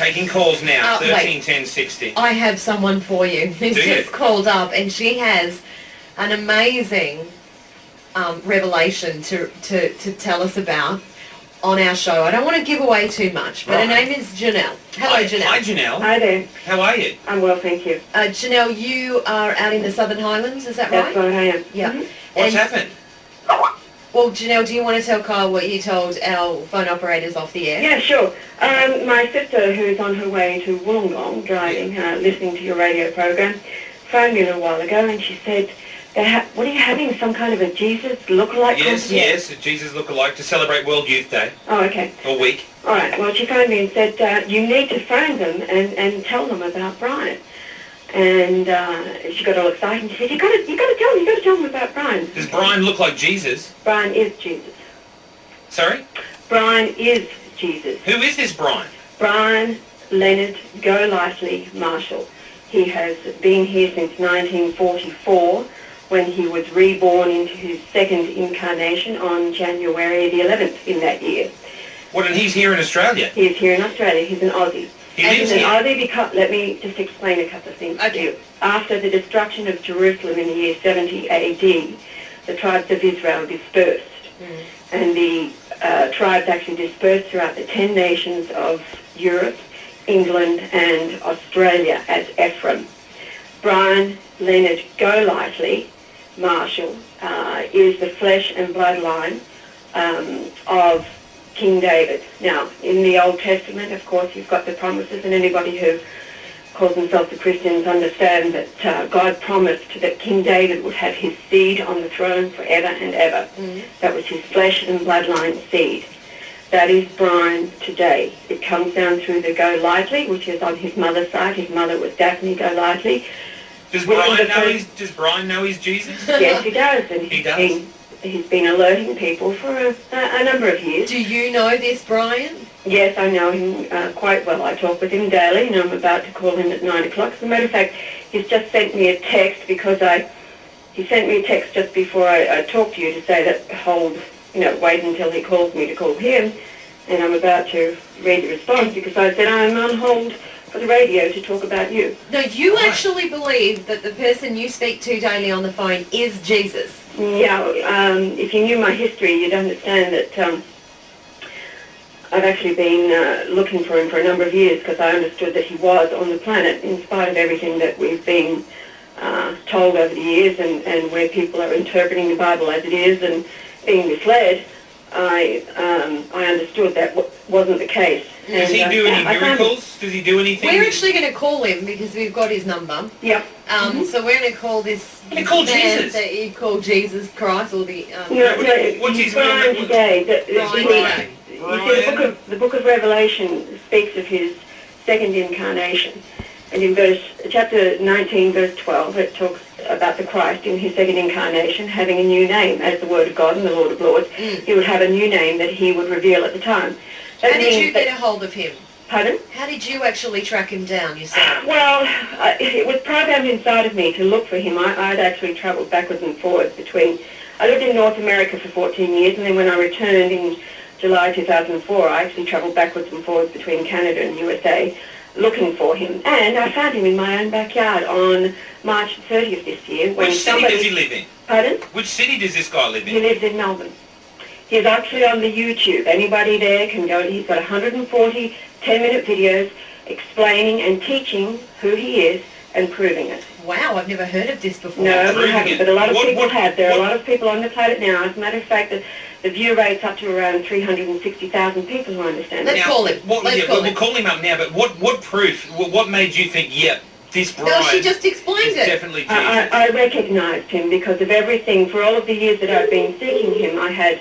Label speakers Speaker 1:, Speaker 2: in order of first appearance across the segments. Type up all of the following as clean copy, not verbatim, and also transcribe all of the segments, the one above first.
Speaker 1: Taking calls now, 13
Speaker 2: wait.
Speaker 1: 10 60.
Speaker 2: I have someone for you who's
Speaker 1: Do you?
Speaker 2: just called up, and she has an amazing revelation to tell us about on our show. I don't want to give away too much, but her name is Janelle. Hello, Janelle.
Speaker 1: Hi, Janelle.
Speaker 3: Hi there.
Speaker 1: How are you?
Speaker 3: I'm well, thank you.
Speaker 2: Janelle, you are out in the Southern Highlands, is that right?
Speaker 3: That's right, I am.
Speaker 2: Yeah.
Speaker 3: Mm-hmm.
Speaker 1: What's happened?
Speaker 2: Well, Janelle, do you want to tell Kyle what you told our phone operators off the air?
Speaker 3: Yeah, sure. My sister, who's on her way to Wollongong, driving, listening to your radio program, phoned me a little while ago, and she said, what are you having, some kind of a Jesus lookalike competition?
Speaker 1: Yes, a Jesus lookalike to celebrate World Youth Day.
Speaker 3: Oh, okay.
Speaker 1: Or week.
Speaker 3: All right, well, she phoned me and said, you need to phone them and tell them about Brian. And she got all excited and she said, you got to tell them about Brian.
Speaker 1: Does Brian look like Jesus?
Speaker 3: Brian is Jesus.
Speaker 1: Sorry?
Speaker 3: Brian is Jesus.
Speaker 1: Who is this Brian?
Speaker 3: Brian Leonard Golightly Marshall. He has been here since 1944, when he was reborn into his second incarnation on January the 11th in that year.
Speaker 1: What, and he's here in Australia?
Speaker 3: He is here in Australia. He's an Aussie.
Speaker 1: He lives here?
Speaker 3: Aussie because, let me just explain a couple of things to you. After the destruction of Jerusalem in the year 70 AD, the tribes of Israel dispersed. And the tribes actually dispersed throughout the 10 nations of Europe, England and Australia as Ephraim. Brian Leonard Golightly Marshall is the flesh and bloodline of King David. Now, in the Old Testament, of course, you've got the promises, and anybody who calls themselves a Christians understand that God promised that King David would have his seed on the throne forever and ever. That was his flesh and bloodline seed. That is Brian today. It comes down through the Golightly, which is on his mother's side. His mother was Daphne Golightly.
Speaker 1: Does Brian know he's Jesus?
Speaker 3: Yes, he does. And
Speaker 1: He does?
Speaker 3: He's been alerting people for a number of years.
Speaker 2: Do you know this Brian?
Speaker 3: Yes, I know him quite well. I talk with him daily, and I'm about to call him at 9 o'clock. As a matter of fact, he's just sent me a text because he sent me a text just before I talked to you to say that wait until he calls me to call him. And I'm about to read the response because I said I'm on hold for the radio to talk about you.
Speaker 2: No, you actually believe that the person you speak to daily on the phone is Jesus.
Speaker 3: Yeah, if you knew my history, you'd understand that I've actually been looking for him for a number of years because I understood that he was on the planet in spite of everything that we've been told over the years and where people are interpreting the Bible as it is and being misled. I understood that wasn't the case.
Speaker 1: Does he do any miracles? Does he do anything?
Speaker 2: We're actually going to call him because we've got his number.
Speaker 3: Yep.
Speaker 2: So we're going to call this
Speaker 1: man
Speaker 2: Jesus that you call Jesus Christ or the...
Speaker 1: what's his
Speaker 3: Brian
Speaker 1: name?
Speaker 3: today.
Speaker 2: Brian.
Speaker 3: You see, the book of Revelation speaks of his second incarnation. And in chapter 19, verse 12, it talks about the Christ in his second incarnation having a new name as the Word of God and the Lord of Lords. He would have a new name that he would reveal at the time.
Speaker 2: How did you get a hold of him?
Speaker 3: Pardon?
Speaker 2: How did you actually track him down yourself?
Speaker 3: Well, it was programmed inside of me to look for him. I'd actually travelled backwards and forwards between... I lived in North America for 14 years, and then when I returned in July 2004, I actually travelled backwards and forwards between Canada and USA looking for him. And I found him in my own backyard on March 30th this year.
Speaker 1: Which city does he live in?
Speaker 3: Pardon?
Speaker 1: Which city does this guy live in?
Speaker 3: He lives in Melbourne. He's actually on the YouTube. Anybody there can go. He's got 140 10-minute videos explaining and teaching who he is and proving it.
Speaker 2: Wow, I've never heard of this before.
Speaker 3: No, we haven't, but a lot of people have. There are a lot of people on the planet now. As a matter of fact, the view rate's up to around 360,000 people who understand it.
Speaker 2: Let's call him.
Speaker 1: We'll call him up now, but what proof, what made you think, yep, this Brian
Speaker 2: No, she just explained it.
Speaker 1: Definitely Jesus?
Speaker 3: I recognised him because of everything. For all of the years that I've been seeking him, I had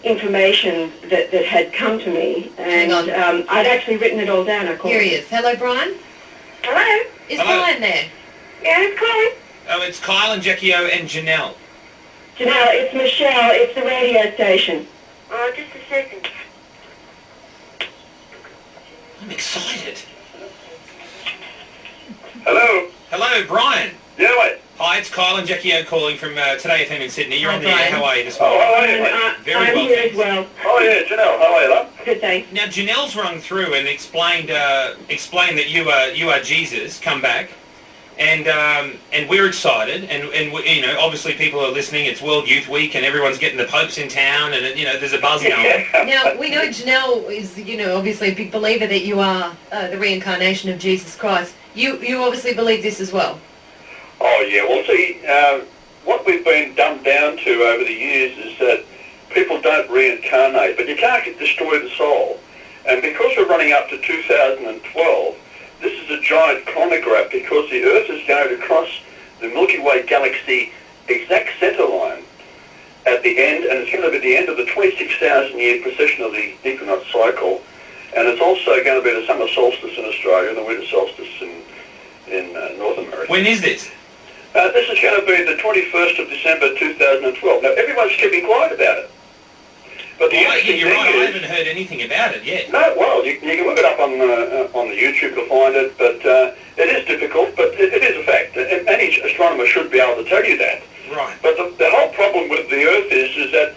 Speaker 3: information that had come to me, and I'd actually written it all down.
Speaker 2: Here he is. Hello, Brian.
Speaker 3: Hello.
Speaker 2: Is Brian there?
Speaker 3: Yeah, it's calling.
Speaker 1: Oh, it's Kyle and Jackie O and Janelle.
Speaker 3: Janelle, it's Michelle. It's the radio station. Oh, just a second.
Speaker 1: I'm excited.
Speaker 4: Hello.
Speaker 1: Hello, Brian.
Speaker 4: Yeah, mate.
Speaker 1: Hi, it's Kyle and Jackie O calling from Today FM in Sydney. You're
Speaker 2: Hi,
Speaker 1: on the air.
Speaker 2: Brian.
Speaker 1: How are you this
Speaker 4: Oh,
Speaker 1: morning?
Speaker 4: how are you, mate?
Speaker 1: Very
Speaker 3: I'm
Speaker 1: well,
Speaker 3: here
Speaker 1: thanks.
Speaker 3: as well.
Speaker 4: Oh, yeah, Janelle. How are you, love?
Speaker 3: Good, thanks.
Speaker 1: Now, Janelle's rung through and explained that you are Jesus, come back, and we're excited, and we, you know, obviously people are listening. It's World Youth Week, and everyone's getting the Pope's in town, and you know, there's a buzz going.
Speaker 2: Now, we know Janelle is, you know, obviously a big believer that you are the reincarnation of Jesus Christ. You obviously believe this as well.
Speaker 4: Oh, yeah. Well, see, what we've been dumbed down to over the years is that people don't reincarnate, but you can't destroy the soul. And because we're running up to 2012, this is a giant chronograph because the Earth is going to cross the Milky Way galaxy exact centre line at the end, and it's going to be the end of the 26,000-year precession of the equinox cycle. And it's also going to be the summer solstice in Australia and the winter solstice in North America.
Speaker 1: When is this?
Speaker 4: This is going to be the 21st of December 2012. Now, everyone's keeping quiet about it. But the interesting
Speaker 1: you're
Speaker 4: thing
Speaker 1: right. I
Speaker 4: is,
Speaker 1: haven't heard anything about it yet.
Speaker 4: no, well, you can look it up on the YouTube to find it, but it is difficult, but it is a fact. And any astronomer should be able to tell you that.
Speaker 1: Right.
Speaker 4: But the whole problem with the Earth is that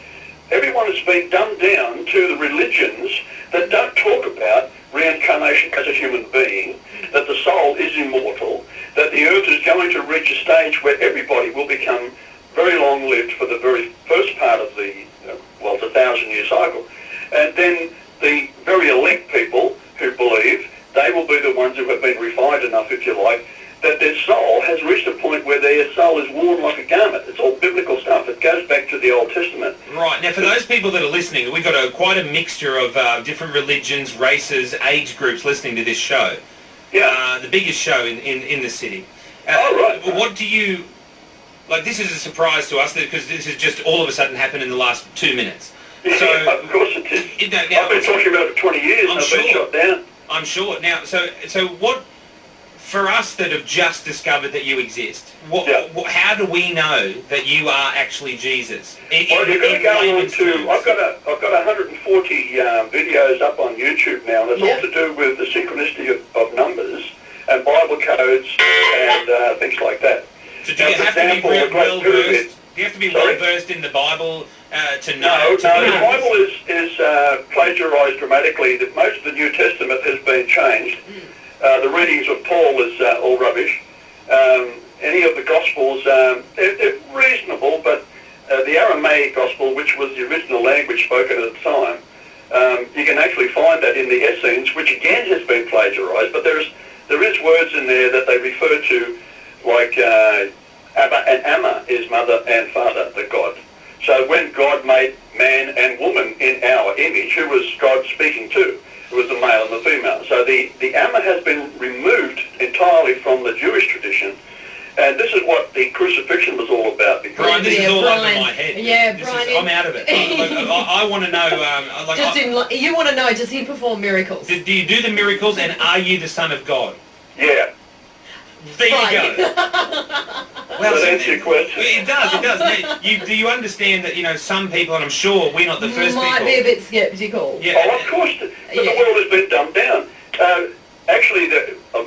Speaker 4: everyone has been dumbed down to the religions that don't talk about reincarnation as a human being, that the soul is immortal, that the Earth is going to reach a stage where everybody will become very long-lived for the very first part of the, well, the 1,000-year cycle. And then the very elect people who believe, they will be the ones who have been refined enough, if you like, that their soul has reached a point where their soul is worn like a garment. It's all biblical stuff. It goes back to the Old Testament.
Speaker 1: Right. Now, for those people that are listening, we've got quite a mixture of different religions, races, age groups listening to this show.
Speaker 4: Yeah.
Speaker 1: The biggest show in the city.
Speaker 4: Oh, right.
Speaker 1: What do you... Like, this is a surprise to us because this has just all of a sudden happened in the last 2 minutes.
Speaker 4: Yeah,
Speaker 1: So,
Speaker 4: of course it is.
Speaker 1: Now,
Speaker 4: I've been talking about it for 20 years and I've been shot down.
Speaker 1: I'm sure. Now, so what... For us that have just discovered that you exist, how do we know that you are actually Jesus?
Speaker 4: Well, you're going to go on to... I've got 140 videos up on YouTube now, and it's all to do with the synchronicity of numbers and Bible codes and things like that.
Speaker 1: So do you have to be well versed? Do you have to be well versed in the Bible to know?
Speaker 4: No, the Bible is plagiarised dramatically. That most of the New Testament has been changed. The readings of Paul is all rubbish. Any of the Gospels, they're reasonable, but the Aramaic Gospel, which was the original language spoken at the time, you can actually find that in the Essenes, which again has been plagiarised, but there is words in there that they refer to, like Abba and Amma is mother and father, the God. So when God made man and woman in our image, who was God speaking to? It was the male and the female. So the Amma has been removed entirely from the Jewish tradition, and this is what the crucifixion was all about. Because
Speaker 1: Brian, this is all over my head.
Speaker 2: Yeah, Brian.
Speaker 1: I'm out of it. I want to know...
Speaker 2: you want to know, does he perform miracles?
Speaker 1: Do you do the miracles, and are you the Son of God?
Speaker 4: Yeah.
Speaker 1: There you go.
Speaker 4: Well, that answers your question.
Speaker 1: It does. Now, do you understand that, you know, some people, and I'm sure we're not the first people...
Speaker 2: Might be a bit sceptical.
Speaker 1: Yeah.
Speaker 4: Oh, of course. But the world has been dumbed down. Actually,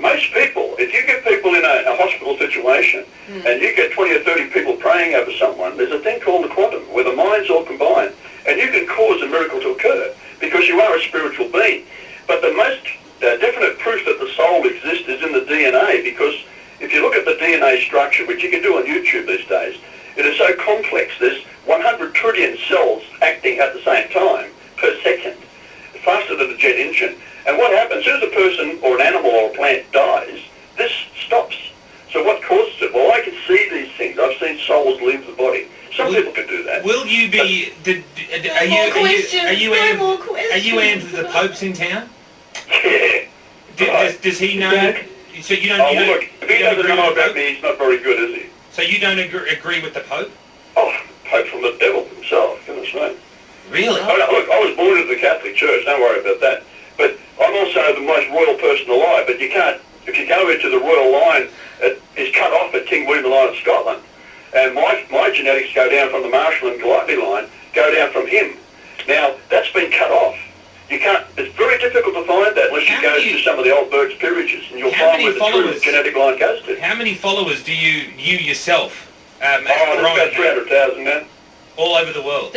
Speaker 4: most people, if you get people in a hospital situation and you get 20 or 30 people praying over someone, there's a thing called the quantum, where the minds all combine, and you can cause a miracle to occur because you are a spiritual being. But the most definite proof that the soul exists is in the DNA, because if you look at the DNA structure, which you can do on YouTube these days, it is so complex. There's 100 trillion cells acting at the same time per second, faster than a jet engine. And what happens, as soon as a person or an animal or a plant dies, this stops. So what causes it? Well, I can see these things. I've seen souls leave the body. Some people can do that.
Speaker 1: Will you be... Are you and the Pope's in town?
Speaker 4: Yeah.
Speaker 1: Does he know... So you don't...
Speaker 4: Look, if he doesn't know about me, he's not very good, is he?
Speaker 1: So you don't agree with the Pope?
Speaker 4: Oh, Pope from the devil himself, goodness me.
Speaker 1: Really?
Speaker 4: Look, I was born into the Catholic Church, don't worry about that. But I'm also the most royal person alive, but you can't... If you go into the royal line, it is cut off at King William IX of Scotland. And my genetics go down from the Marshall and Golightly line, go down from him. Now, that's been cut off. You can't... It's very difficult to find that unless you go to some of the old Burke's peerages, and you'll find where the true genetic line goes to.
Speaker 1: How many followers do you yourself?
Speaker 4: There's about 300,000 now.
Speaker 1: All over the world.